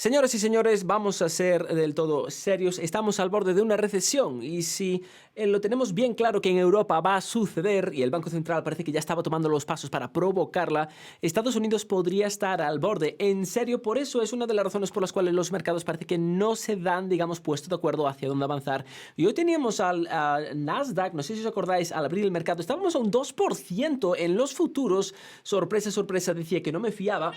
Señoras y señores, vamos a ser del todo serios. Estamos al borde de una recesión y si lo tenemos bien claro que en Europa va a suceder y el Banco Central parece que ya estaba tomando los pasos para provocarla, Estados Unidos podría estar al borde. En serio, por eso es una de las razones por las cuales los mercados parece que no se dan, digamos, puesto de acuerdo hacia dónde avanzar. Y hoy teníamos al Nasdaq, no sé si os acordáis, al abrir el mercado, estábamos a un 2% en los futuros. Sorpresa, sorpresa, decía que no me fiaba.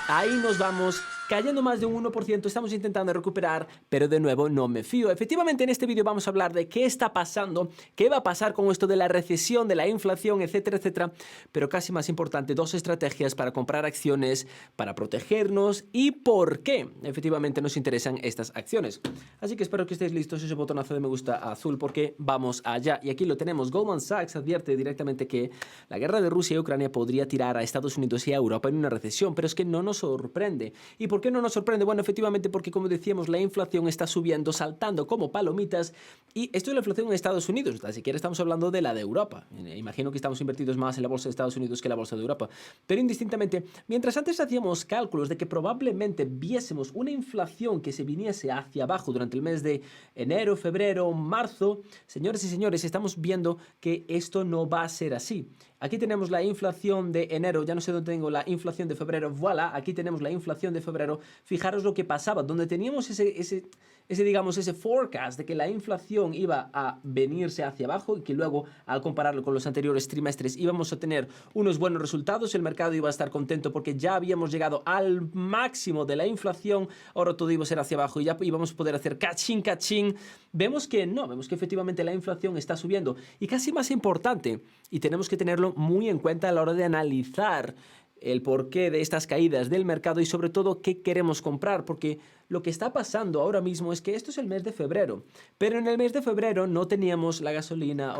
Ahí nos vamos, cayendo más de un 1%, estamos intentando recuperar, pero de nuevo no me fío. Efectivamente, en este vídeo vamos a hablar de qué está pasando, qué va a pasar con esto de la recesión, de la inflación, etcétera, etcétera. Pero casi más importante, dos estrategias para comprar acciones, para protegernos y por qué efectivamente nos interesan estas acciones. Así que espero que estéis listos, ese botonazo de me gusta azul, porque vamos allá. Y aquí lo tenemos. Goldman Sachs advierte directamente que la guerra de Rusia y Ucrania podría tirar a Estados Unidos y a Europa en una recesión, pero es que no nos sorprende. ¿Y por qué no nos sorprende? Bueno, efectivamente porque, como decíamos, la inflación está subiendo, saltando como palomitas, y esto es la inflación en Estados Unidos. Ni siquiera estamos hablando de la de Europa. Imagino que estamos invertidos más en la bolsa de Estados Unidos que en la bolsa de Europa. Pero indistintamente, mientras antes hacíamos cálculos de que probablemente viésemos una inflación que se viniese hacia abajo durante el mes de enero, febrero, marzo, señores y señores, estamos viendo que esto no va a ser así. Aquí tenemos la inflación de enero, ya no sé dónde tengo la inflación de febrero, voilà, aquí tenemos la inflación de febrero. Fijaros lo que pasaba, donde teníamos ese forecast de que la inflación iba a venirse hacia abajo y que luego, al compararlo con los anteriores trimestres, íbamos a tener unos buenos resultados, el mercado iba a estar contento porque ya habíamos llegado al máximo de la inflación, ahora todo iba a ser hacia abajo y ya íbamos a poder hacer cachín, cachín. Vemos que no, vemos que efectivamente la inflación está subiendo y casi más importante, y tenemos que tenerlo muy en cuenta a la hora de analizar el porqué de estas caídas del mercado y sobre todo qué queremos comprar, porque lo que está pasando ahora mismo es que esto es el mes de febrero, pero en el mes de febrero no teníamos la gasolina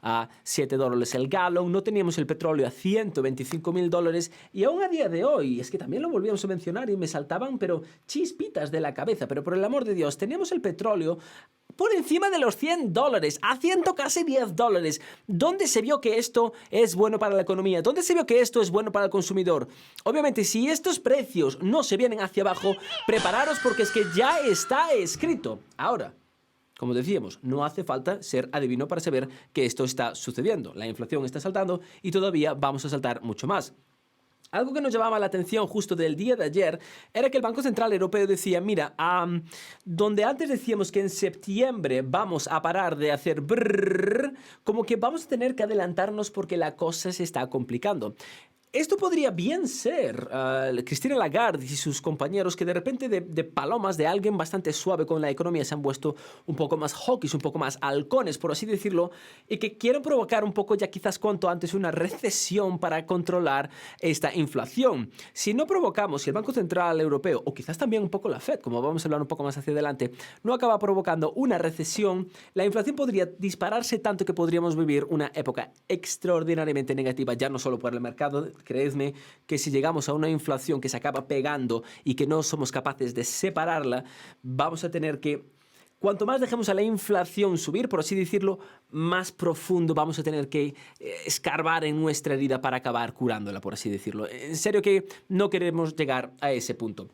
a $7 el galón, no teníamos el petróleo a $125.000 y aún a día de hoy, es que también lo volvíamos a mencionar y me saltaban pero chispitas de la cabeza, pero por el amor de Dios, teníamos el petróleo por encima de los $100, a casi $10. ¿Dónde se vio que esto es bueno para la economía? ¿Dónde se vio que esto es bueno para el consumidor? Obviamente, si estos precios no se vienen hacia abajo, prepararos porque es que ya está escrito. Ahora, como decíamos, no hace falta ser adivino para saber que esto está sucediendo. La inflación está saltando y todavía vamos a saltar mucho más. Algo que nos llamaba la atención justo del día de ayer era que el Banco Central Europeo decía, mira, donde antes decíamos que en septiembre vamos a parar de hacer brrr, como que vamos a tener que adelantarnos porque la cosa se está complicando. Esto podría bien ser Christine Lagarde y sus compañeros que de repente de palomas, de alguien bastante suave con la economía, se han puesto un poco más hawkish, un poco más halcones, por así decirlo, y que quieren provocar un poco ya quizás cuanto antes una recesión para controlar esta inflación. Si no provocamos, si el Banco Central Europeo, o quizás también un poco la Fed, como vamos a hablar un poco más hacia adelante, no acaba provocando una recesión, la inflación podría dispararse tanto que podríamos vivir una época extraordinariamente negativa, ya no solo por el mercado. Creedme que si llegamos a una inflación que se acaba pegando y que no somos capaces de separarla, vamos a tener que, cuanto más dejemos a la inflación subir, por así decirlo, más profundo vamos a tener que escarbar en nuestra herida para acabar curándola, por así decirlo. En serio que no queremos llegar a ese punto.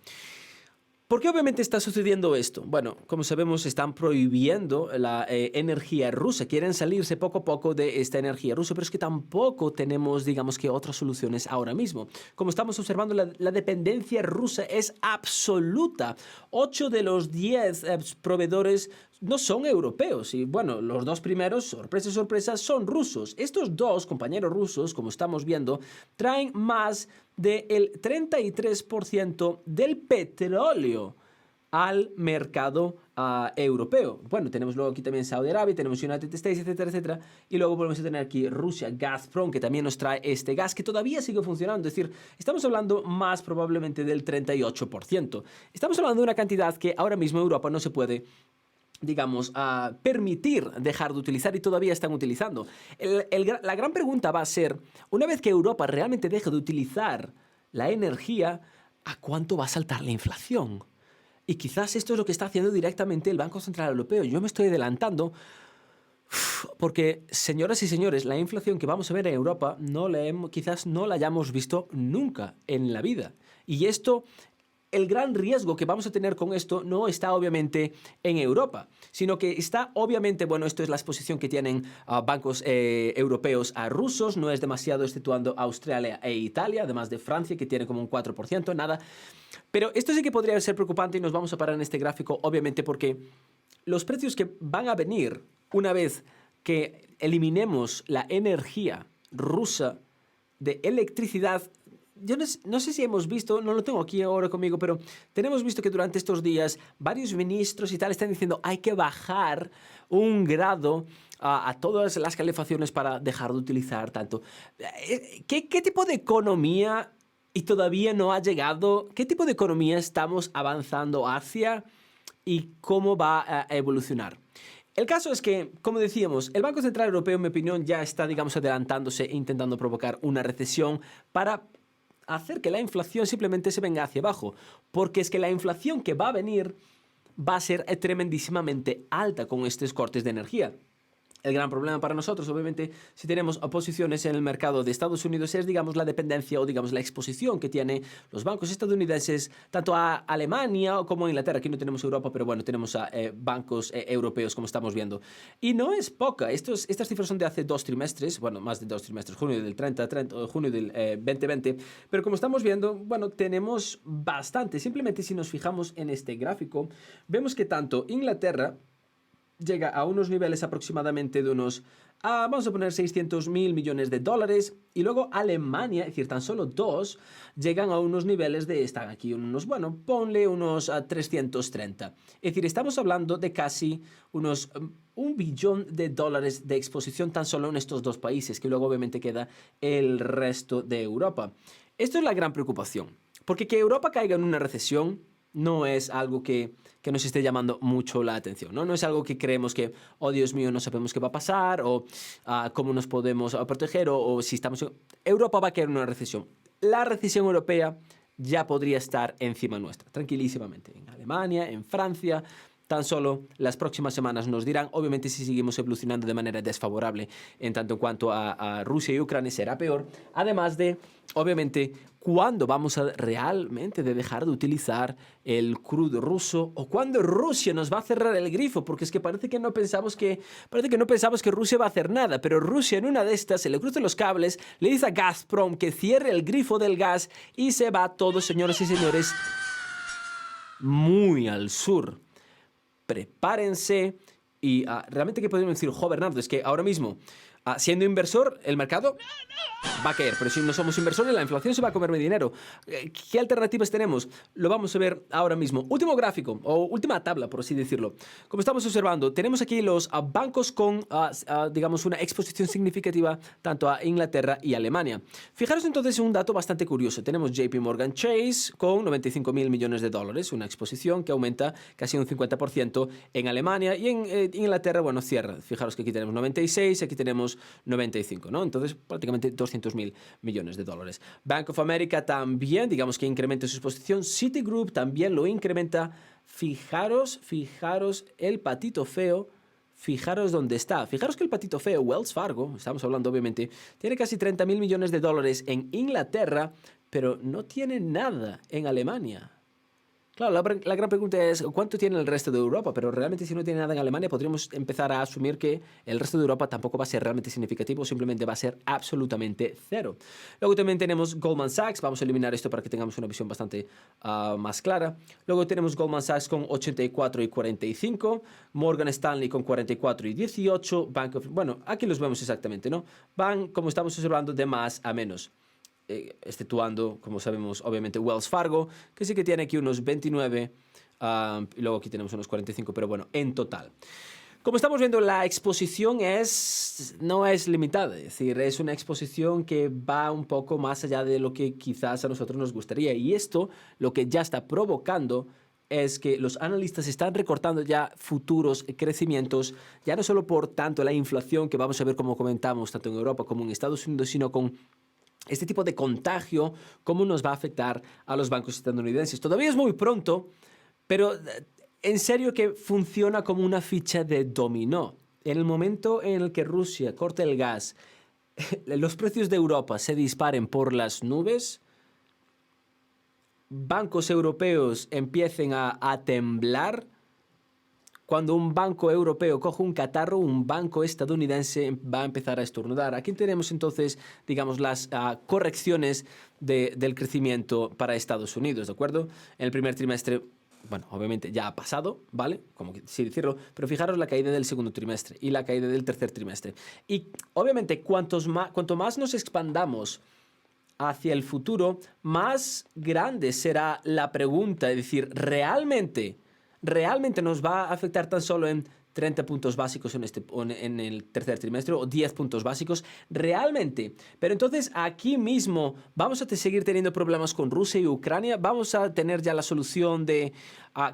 ¿Por qué obviamente está sucediendo esto? Bueno, como sabemos, están prohibiendo la energía rusa. Quieren salirse poco a poco de esta energía rusa, pero es que tampoco tenemos, digamos que, otras soluciones ahora mismo. Como estamos observando, la dependencia rusa es absoluta. 8 de los 10 proveedores no son europeos. Y bueno, los dos primeros, sorpresa, sorpresa, son rusos. Estos dos compañeros rusos, como estamos viendo, traen más del 33% del petróleo al mercado europeo. Bueno, tenemos luego aquí también Saudi Arabia, tenemos United States, etcétera, etcétera. Y luego volvemos a tener aquí Rusia, Gazprom, que también nos trae este gas que todavía sigue funcionando. Es decir, estamos hablando más probablemente del 38%. Estamos hablando de una cantidad que ahora mismo Europa no se puede, digamos, permitir dejar de utilizar y todavía están utilizando. La gran pregunta va a ser, una vez que Europa realmente deje de utilizar la energía, ¿a cuánto va a saltar la inflación? Y quizás esto es lo que está haciendo directamente el Banco Central Europeo. Yo me estoy adelantando porque, señoras y señores, la inflación que vamos a ver en Europa quizás no la hayamos visto nunca en la vida. Y esto el gran riesgo que vamos a tener con esto no está obviamente en Europa, sino que está obviamente, bueno, esto es la exposición que tienen bancos europeos a rusos, no es demasiado exceptuando Australia e Italia, además de Francia, que tiene como un 4%, nada. Pero esto sí que podría ser preocupante y nos vamos a parar en este gráfico, obviamente, porque los precios que van a venir una vez que eliminemos la energía rusa de electricidad. Yo no sé si hemos visto, no lo tengo aquí ahora conmigo, pero tenemos visto que durante estos días varios ministros y tal están diciendo hay que bajar 1 grado a todas las calefacciones para dejar de utilizar tanto. ¿Qué tipo de economía, y todavía no ha llegado, qué tipo de economía estamos avanzando hacia y cómo va a evolucionar? El caso es que, como decíamos, el Banco Central Europeo, en mi opinión, ya está, digamos, adelantándose e intentando provocar una recesión para hacer que la inflación simplemente se venga hacia abajo. Porque es que la inflación que va a venir va a ser tremendísimamente alta con estos cortes de energía. El gran problema para nosotros, obviamente, si tenemos posiciones en el mercado de Estados Unidos, es, digamos, la dependencia o, digamos, la exposición que tienen los bancos estadounidenses, tanto a Alemania como a Inglaterra. Aquí no tenemos Europa, pero bueno, tenemos a bancos europeos, como estamos viendo. Y no es poca. Estas cifras son de hace 2 trimestres, bueno, más de 2 trimestres, junio del 30 junio del 2020. Pero como estamos viendo, bueno, tenemos bastante. Simplemente si nos fijamos en este gráfico, vemos que tanto Inglaterra llega a unos niveles aproximadamente de unos, vamos a poner 600.000 millones de dólares, y luego Alemania, es decir, tan solo dos, llegan a unos niveles de, están aquí unos, bueno, ponle unos 330. Es decir, estamos hablando de casi unos 1 billón de dólares de exposición tan solo en estos dos países, que luego obviamente queda el resto de Europa. Esto es la gran preocupación, porque que Europa caiga en una recesión no es algo que nos esté llamando mucho la atención, ¿no? No es algo que creemos que, oh Dios mío, no sabemos qué va a pasar, o cómo nos podemos proteger, o si estamos... Europa va a caer en una recesión. La recesión europea ya podría estar encima nuestra, tranquilísimamente. En Alemania, en Francia, tan solo las próximas semanas nos dirán. Obviamente, si seguimos evolucionando de manera desfavorable en tanto en cuanto a Rusia y Ucrania, será peor. Además de, obviamente, cuándo vamos a realmente dejar de utilizar el crudo ruso, o cuándo Rusia nos va a cerrar el grifo, porque es que parece que no pensamos que Rusia va a hacer nada, pero Rusia en una de estas se le cruzan los cables, le dice a Gazprom que cierre el grifo del gas y se va todo, señoras y señores, muy al sur. Prepárense y realmente, ¿qué podemos decir? Bernardo, es que ahora mismo, siendo inversor, el mercado va a caer, pero si no somos inversores, la inflación se va a comer mi dinero. ¿Qué alternativas tenemos? Lo vamos a ver ahora mismo. Último gráfico, o última tabla, por así decirlo. Como estamos observando, tenemos aquí los bancos con, digamos, una exposición significativa tanto a Inglaterra y Alemania. Fijaros entonces en un dato bastante curioso. Tenemos JP Morgan Chase con 95.000 millones de dólares, una exposición que aumenta casi un 50% en Alemania, y en Inglaterra, bueno, cierra. Fijaros que aquí tenemos 96, aquí tenemos 95, ¿no? Entonces, prácticamente 200.000 millones de dólares. Bank of America también, digamos que incrementa su exposición. Citigroup también lo incrementa. Fijaros el patito feo. Fijaros dónde está. Fijaros que el patito feo, Wells Fargo, estamos hablando obviamente, tiene casi 30.000 millones de dólares en Inglaterra, pero no tiene nada en Alemania. Claro, la gran pregunta es ¿cuánto tiene el resto de Europa? Pero realmente, si no tiene nada en Alemania, podríamos empezar a asumir que el resto de Europa tampoco va a ser realmente significativo, simplemente va a ser absolutamente cero. Luego también tenemos Goldman Sachs. Vamos a eliminar esto para que tengamos una visión bastante más clara. Luego tenemos Goldman Sachs con 84 y 45, Morgan Stanley con 44 y 18, bueno, aquí los vemos exactamente, ¿no? Van, como estamos observando, de más a menos. Exceptuando, como sabemos, obviamente Wells Fargo, que sí que tiene aquí unos 29, y luego aquí tenemos unos 45, pero bueno, en total. Como estamos viendo, la exposición no es limitada, es decir, es una exposición que va un poco más allá de lo que quizás a nosotros nos gustaría, y esto lo que ya está provocando es que los analistas están recortando ya futuros crecimientos, ya no solo por tanto la inflación que vamos a ver, como comentamos, tanto en Europa como en Estados Unidos, sino con este tipo de contagio, cómo nos va a afectar a los bancos estadounidenses. Todavía es muy pronto, pero en serio que funciona como una ficha de dominó. En el momento en el que Rusia corte el gas, los precios de Europa se disparen por las nubes, bancos europeos empiecen a temblar, cuando un banco europeo coge un catarro, un banco estadounidense va a empezar a estornudar. Aquí tenemos entonces, digamos, las correcciones del crecimiento para Estados Unidos, ¿de acuerdo? En el primer trimestre, bueno, obviamente ya ha pasado, ¿vale? Como que sí decirlo, pero fijaros la caída del segundo trimestre y la caída del tercer trimestre. Y obviamente cuanto más nos expandamos hacia el futuro, más grande será la pregunta, es decir, ¿realmente nos va a afectar tan solo en 30 puntos básicos en el tercer trimestre o 10 puntos básicos? Realmente. Pero entonces aquí mismo vamos a seguir teniendo problemas con Rusia y Ucrania. Vamos a tener ya la solución de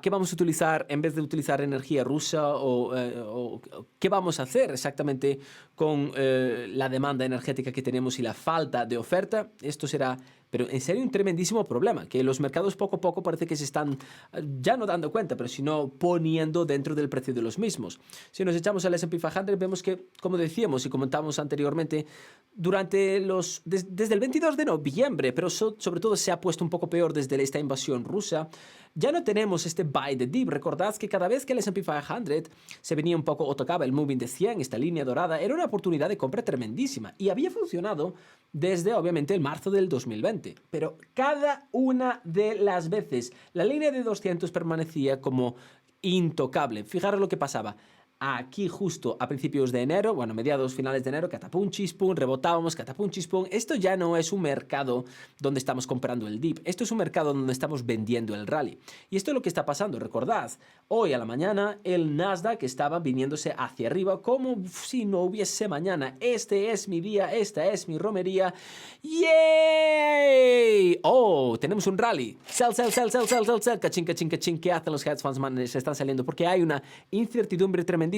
qué vamos a utilizar en vez de utilizar energía rusa o qué vamos a hacer exactamente con la demanda energética que tenemos y la falta de oferta. Esto será, pero en serio, un tremendísimo problema, que los mercados poco a poco parece que se están ya no dando cuenta, pero sino poniendo dentro del precio de los mismos. Si nos echamos al S&P 500, vemos que, como decíamos y comentábamos anteriormente, desde el 22 de noviembre, pero sobre todo se ha puesto un poco peor desde esta invasión rusa, ya no tenemos este buy the dip. Recordad que cada vez que el S&P 500 se venía un poco o tocaba el moving de 100, esta línea dorada, era una oportunidad de compra tremendísima y había funcionado desde, obviamente, el marzo del 2020. Pero cada una de las veces la línea de 200 permanecía como intocable. Fijaros lo que pasaba. Aquí justo a principios de enero, bueno, mediados, finales de enero, catapum, chispum, rebotábamos, catapum, chispum. Esto ya no es un mercado donde estamos comprando el dip. Esto es un mercado donde estamos vendiendo el rally. Y esto es lo que está pasando. Recordad, hoy a la mañana el Nasdaq estaba viniéndose hacia arriba como si no hubiese mañana. Este es mi día, esta es mi romería. ¡Yay! ¡Oh! Tenemos un rally. Sell, sell, sell, sell, sell, sell, sell. Cachín, cachín, cachín. ¿Qué hacen los hedge funds, man? Se están saliendo porque hay una incertidumbre tremenda.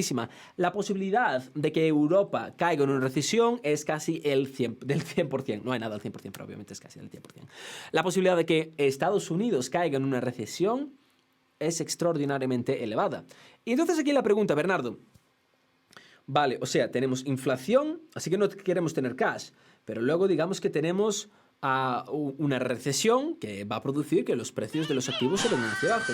La posibilidad de que Europa caiga en una recesión es casi del 100%. No hay nada al 100%, pero obviamente es casi del 100%. La posibilidad de que Estados Unidos caiga en una recesión es extraordinariamente elevada. Y entonces aquí la pregunta, Bernardo. Vale, o sea, tenemos inflación, así que no queremos tener cash. Pero luego digamos que tenemos una recesión que va a producir que los precios de los activos se vengan hacia abajo.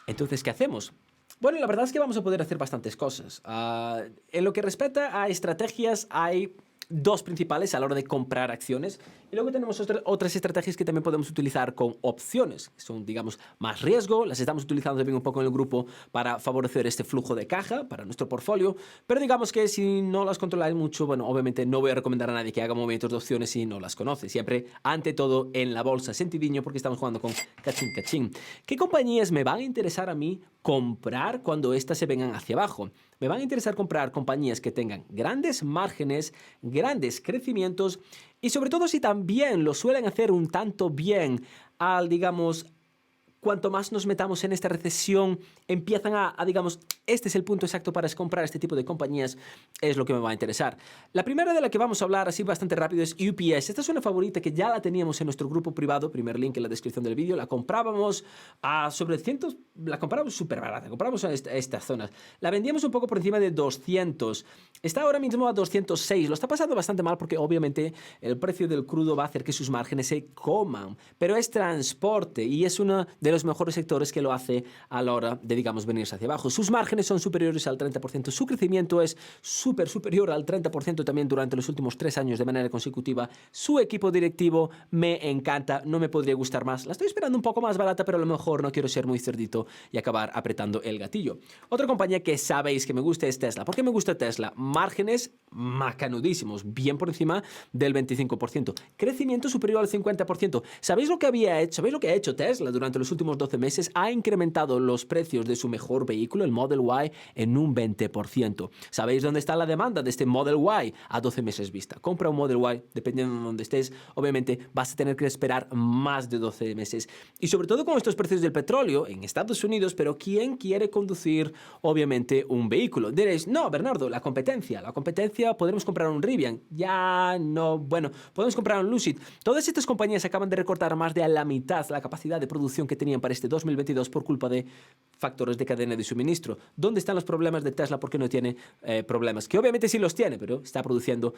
Entonces, ¿qué hacemos? Bueno, la verdad es que vamos a poder hacer bastantes cosas. En lo que respecta a estrategias, hay dos principales a la hora de comprar acciones. Y luego tenemos otras estrategias que también podemos utilizar con opciones, que son, digamos, más riesgo. Las estamos utilizando también un poco en el grupo para favorecer este flujo de caja para nuestro portfolio. Pero digamos que si no las controláis mucho, bueno, obviamente no voy a recomendar a nadie que haga movimientos de opciones si no las conoce. Siempre, ante todo, en la bolsa, sentidiño, porque estamos jugando con cachín, cachín. ¿Qué compañías me van a interesar a mí comprar cuando éstas se vengan hacia abajo? Me van a interesar comprar compañías que tengan grandes márgenes, grandes crecimientos y sobre todo si también lo suelen hacer un tanto bien digamos, cuanto más nos metamos en esta recesión, empiezan digamos, este es el punto exacto para comprar este tipo de compañías, es lo que me va a interesar. La primera de la que vamos a hablar así bastante rápido es UPS. Esta es una favorita que ya la teníamos en nuestro grupo privado, primer link en la descripción del vídeo. La comprábamos la comprábamos súper barata, compramos a estas zonas. La vendíamos un poco por encima de 200. Está ahora mismo a 206. Lo está pasando bastante mal porque obviamente el precio del crudo va a hacer que sus márgenes se coman. Pero es transporte y es uno de los mejores sectores que lo hace a la hora de, digamos, venirse hacia abajo. Sus márgenes son superiores al 30%. Su crecimiento es superior al 30% también durante los últimos 3 años de manera consecutiva. Su equipo directivo me encanta. No me podría gustar más. La estoy esperando un poco más barata, pero a lo mejor no quiero ser muy cerdito y acabar apretando el gatillo. Otra compañía que sabéis que me gusta es Tesla. ¿Por qué me gusta Tesla? Márgenes macanudísimos, bien por encima del 25%. Crecimiento superior al 50%. ¿Sabéis lo que había hecho? ¿Sabéis lo que ha hecho Tesla durante los últimos 12 meses? Ha incrementado los precios de su mejor vehículo, el Model Y, en un 20%. ¿Sabéis dónde está la demanda de este Model Y? A 12 meses vista. Compra un Model Y, dependiendo de dónde estés, obviamente vas a tener que esperar más de 12 meses. Y sobre todo con estos precios del petróleo en Estados Unidos, pero ¿quién quiere conducir, obviamente, un vehículo? Diréis, no, Bernardo, la competencia, podremos comprar un Rivian. Ya no, bueno, podemos comprar un Lucid. Todas estas compañías acaban de recortar más de a la mitad la capacidad de producción que tenían para este 2022 por culpa de factores de cadena de suministro. ¿Dónde están los problemas de Tesla? Porque no tiene problemas, que obviamente sí los tiene, pero está produciendo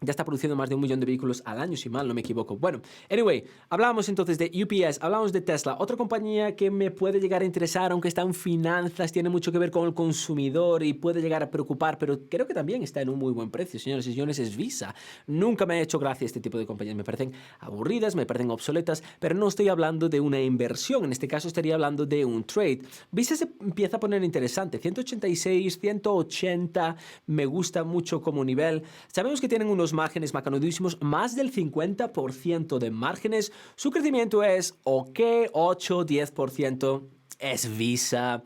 Ya está produciendo más de 1 millón de vehículos al año, si mal no me equivoco. Bueno, anyway, hablábamos entonces de UPS, hablábamos de Tesla, otra compañía que me puede llegar a interesar, aunque está en finanzas, tiene mucho que ver con el consumidor y puede llegar a preocupar, pero creo que también está en un muy buen precio, señores y señores, es Visa. Nunca me ha hecho gracia este tipo de compañías, me parecen aburridas, me parecen obsoletas, pero no estoy hablando de una inversión, en este caso estaría hablando de un trade. Visa se empieza a poner interesante, 186, 180, me gusta mucho como nivel. Sabemos que tienen unos márgenes macanudísimos, más del 50% de márgenes. Su crecimiento es ok, 8, 10%. Es Visa.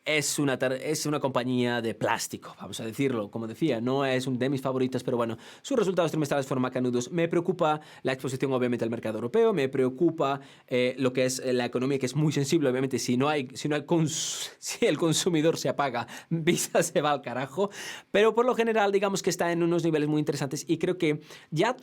Es una compañía de plástico, vamos a decirlo. Como decía, no es un de mis favoritas, pero bueno, sus resultados trimestrales fueron macanudos. Me preocupa la exposición, obviamente, al mercado europeo. Me preocupa lo que es la economía, que es muy sensible, obviamente. Si el consumidor se apaga, Visa se va al carajo. Pero por lo general, digamos que está en unos niveles muy interesantes y creo que ya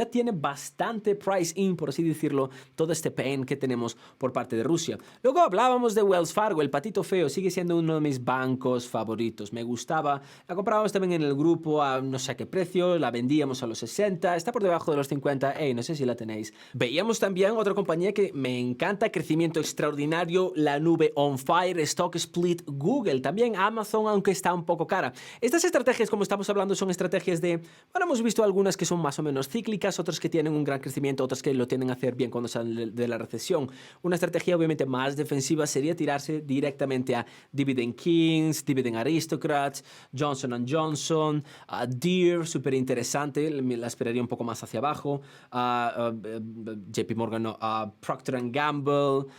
tiene bastante price-in, por así decirlo, todo este pain que tenemos por parte de Rusia. Luego hablábamos de Wells Fargo, el patito feo, sigue siendo uno de mis bancos favoritos. Me gustaba. La comprábamos también en el grupo a no sé qué precio, la vendíamos a los 60, está por debajo de los 50. Hey, no sé si la tenéis. Veíamos también otra compañía que me encanta, crecimiento extraordinario, la nube on fire, stock split, Google, también Amazon, aunque está un poco cara. Estas estrategias, como estamos hablando, son estrategias de, bueno, hemos visto algunas que son más o menos cíclicas, otras que tienen un gran crecimiento, otras que lo tienden a hacer bien cuando salen de la recesión. Una estrategia obviamente más defensiva sería tirarse directamente a Dividend Kings, Dividend Aristocrats, Johnson & Johnson, Deere, súper interesante, la esperaría un poco más hacia abajo, JP Morgan, no, Procter & Gamble,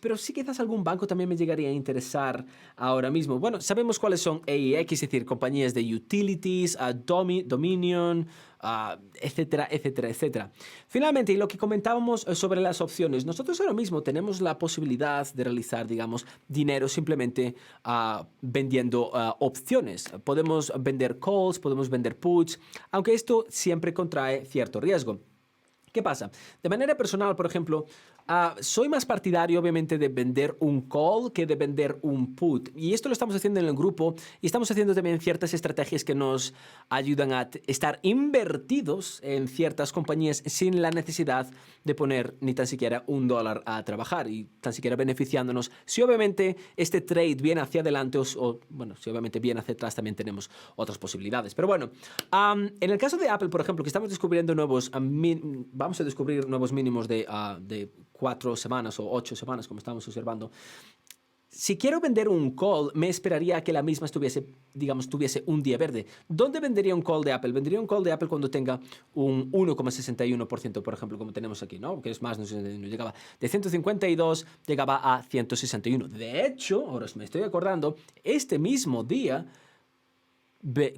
pero sí quizás algún banco también me llegaría a interesar ahora mismo. Bueno, sabemos cuáles son AEX, es decir, compañías de utilities, Dominion, etcétera, etcétera, etcétera. Finalmente, y lo que comentábamos sobre las opciones, nosotros ahora mismo tenemos la posibilidad de realizar, digamos, dinero simplemente vendiendo opciones. Podemos vender calls, podemos vender puts, aunque esto siempre contrae cierto riesgo. ¿Qué pasa? De manera personal, por ejemplo, soy más partidario, obviamente, de vender un call que de vender un put. Y esto lo estamos haciendo en el grupo y estamos haciendo también ciertas estrategias que nos ayudan a estar invertidos en ciertas compañías sin la necesidad de poner ni tan siquiera $1 a trabajar y tan siquiera beneficiándonos. Si obviamente este trade viene hacia adelante bueno, si obviamente viene hacia atrás, también tenemos otras posibilidades. Pero bueno, en el caso de Apple, por ejemplo, que estamos descubriendo vamos a descubrir nuevos mínimos de 4 semanas o 8 semanas, como estamos observando. Si quiero vender un call, me esperaría a que la misma tuviese un día verde. ¿Dónde vendería un call de Apple? Vendería un call de Apple cuando tenga un 1,61%, por ejemplo, como tenemos aquí, ¿no? Que es más, no llegaba de 152, llegaba a 161. De hecho, ahora me estoy acordando, este mismo día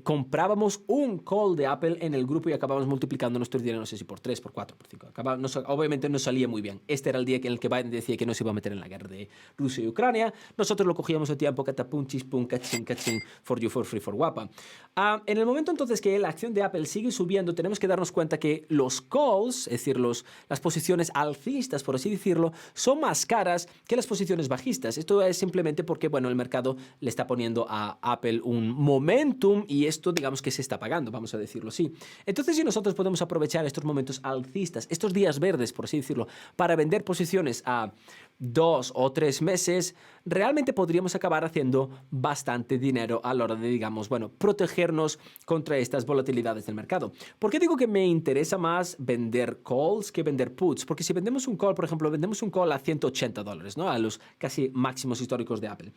comprábamos un call de Apple en el grupo y acabamos multiplicando nuestro dinero, no sé si por 3, por 4, por 5. Obviamente no salía muy bien. Este era el día en el que Biden decía que no se iba a meter en la guerra de Rusia y Ucrania. Nosotros lo cogíamos a tiempo, catapum, chispum, cachín, cachín, for you, for free, for guapa. En el momento entonces que la acción de Apple sigue subiendo, tenemos que darnos cuenta que los calls, es decir, las posiciones alcistas, por así decirlo, son más caras que las posiciones bajistas. Esto es simplemente porque, bueno, el mercado le está poniendo a Apple un momentum y esto, digamos, que se está pagando, vamos a decirlo así. Entonces, si nosotros podemos aprovechar estos momentos alcistas, estos días verdes, por así decirlo, para vender posiciones a 2 o 3 meses, realmente podríamos acabar haciendo bastante dinero a la hora de, digamos, bueno, protegernos contra estas volatilidades del mercado. ¿Por qué digo que me interesa más vender calls que vender puts? Porque si vendemos un call, por ejemplo, vendemos un call a $180, ¿no? A los casi máximos históricos de Apple.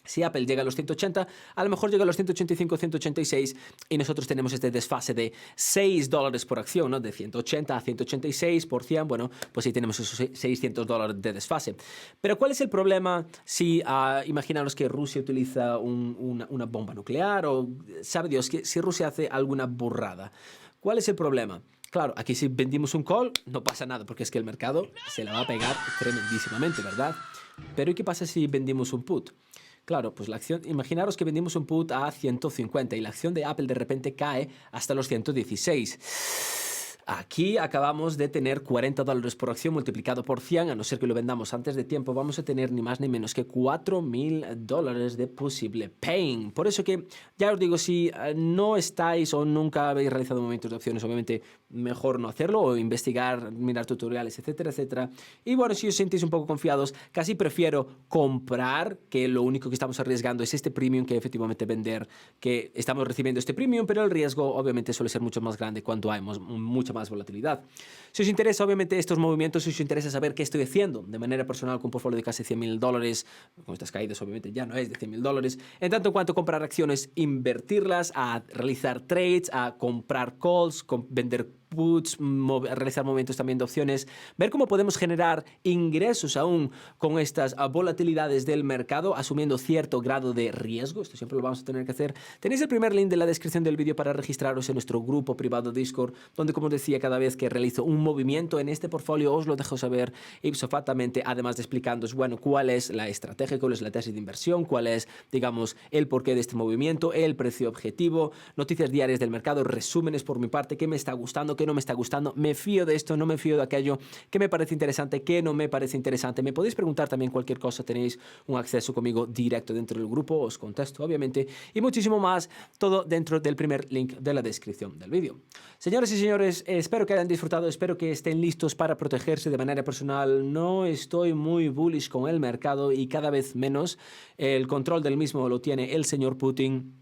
Si Apple llega a los 180, a lo mejor llega a los 185, 186 y nosotros tenemos este desfase de $6 por acción, ¿no? De 180 a 186 por 100, bueno, pues ahí tenemos esos $600 de desfase. Pero ¿cuál es el problema si, imaginaros que Rusia utiliza una bomba nuclear o, sabe Dios, que si Rusia hace alguna burrada? ¿Cuál es el problema? Claro, aquí si vendimos un call no pasa nada porque es que el mercado se la va a pegar tremendísimamente, ¿verdad? Pero ¿y qué pasa si vendimos un put? Claro, pues la acción, imaginaros que vendimos un put a 150 y la acción de Apple de repente cae hasta los 116. Aquí acabamos de tener $40 por acción multiplicado por 100, a no ser que lo vendamos antes de tiempo, vamos a tener ni más ni menos que $4.000 de posible pain. Por eso que, ya os digo, si no estáis o nunca habéis realizado movimientos de opciones, obviamente mejor no hacerlo, o investigar, mirar tutoriales, etcétera, etcétera. Y bueno, si os sentís un poco confiados, casi prefiero comprar, que lo único que estamos arriesgando es este premium, que efectivamente vender, que estamos recibiendo este premium, pero el riesgo obviamente suele ser mucho más grande cuando hay mucha más volatilidad. Si os interesa obviamente estos movimientos, si os interesa saber qué estoy haciendo de manera personal con un portfolio de casi $100.000, con estas caídas obviamente ya no es de $100.000, en tanto en cuanto comprar acciones, invertirlas, a realizar trades, a comprar calls, vender puts, realizar movimientos también de opciones, ver cómo podemos generar ingresos aún con estas volatilidades del mercado, asumiendo cierto grado de riesgo. Esto siempre lo vamos a tener que hacer. Tenéis el primer link de la descripción del vídeo para registraros en nuestro grupo privado Discord, donde, como os decía, cada vez que realizo un movimiento en este portfolio os lo dejo saber ipso factamente, además de explicándoos, bueno, cuál es la estrategia, cuál es la tesis de inversión, cuál es, digamos, el porqué de este movimiento, el precio objetivo, noticias diarias del mercado, resúmenes por mi parte, qué me está gustando, qué no me está gustando, me fío de esto, no me fío de aquello, qué me parece interesante, qué no me parece interesante. Me podéis preguntar también cualquier cosa, tenéis un acceso conmigo directo dentro del grupo, os contesto obviamente, y muchísimo más, todo dentro del primer link de la descripción del vídeo. Señores y señores, espero que hayan disfrutado, espero que estén listos para protegerse de manera personal. No estoy muy bullish con el mercado y cada vez menos. El control del mismo lo tiene el señor Putin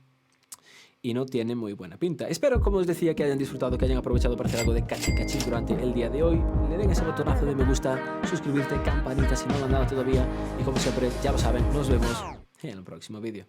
y no tiene muy buena pinta. Espero, como os decía, que hayan disfrutado, que hayan aprovechado para hacer algo de cachi durante el día de hoy. Le den ese botonazo de me gusta, suscribirte, campanita si no lo han dado todavía. Y como siempre, ya lo saben, nos vemos en el próximo vídeo.